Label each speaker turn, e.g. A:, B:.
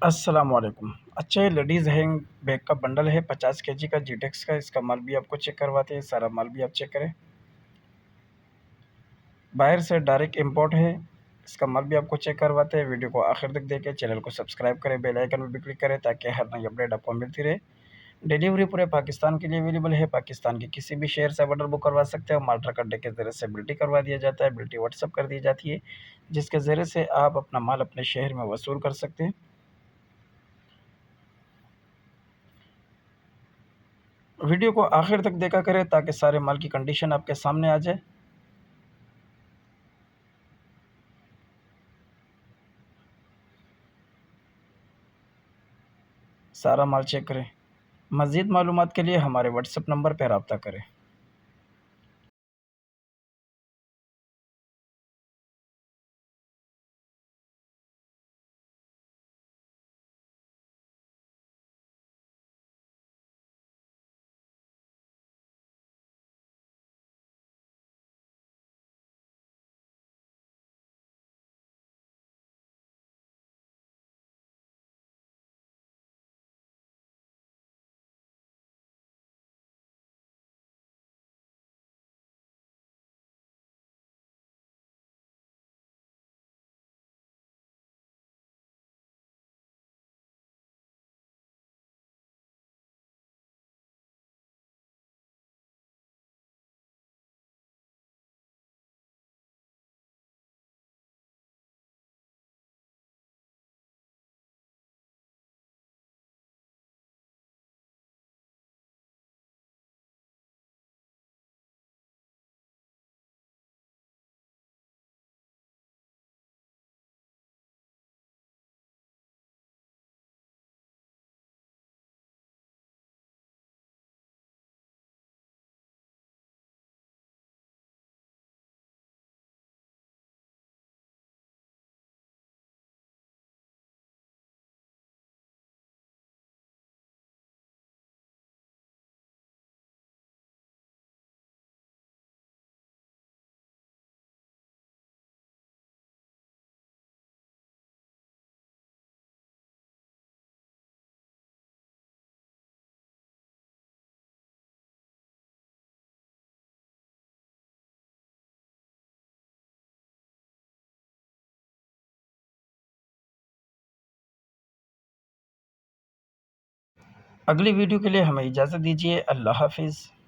A: अस्सलाम वालेकुम। अच्छा, ये लेडीज़ हैंग बैग का बंडल है 50 केजी का जीटेक्स का। इसका माल भी आपको चेक करवाते हैं, सारा माल भी आप चेक करें। बाहर से डायरेक्ट इंपोर्ट है। इसका माल भी आपको चेक करवाते हैं। वीडियो को आखिर तक देखें, चैनल को सब्सक्राइब करें, बेल आइकन पर भी क्लिक करें ताकि हर नई अपडेट आपको मिलती रहे। डिलीवरी पूरे पाकिस्तान के लिए अवेलेबल है। पाकिस्तान के किसी भी शहर से ऑर्डर बुक करवा सकते हैं। माल ट्रक अड्डे के ज़रिए से बिल्टी करवा दिया जाता है। बिल्टी व्हाट्सअप कर दी जाती है, जिसके ज़रिए से आप अपना माल अपने शहर में वसूल कर सकते हैं। वीडियो को आखिर तक देखा करें ताकि सारे माल की कंडीशन आपके सामने आ जाए। सारा माल चेक करें। मज़ीद मालूमात के लिए हमारे व्हाट्सएप नंबर पर रब्ता करें। अगली वीडियो के लिए हमें इजाज़त दीजिए। अल्लाह हाफ़िज़।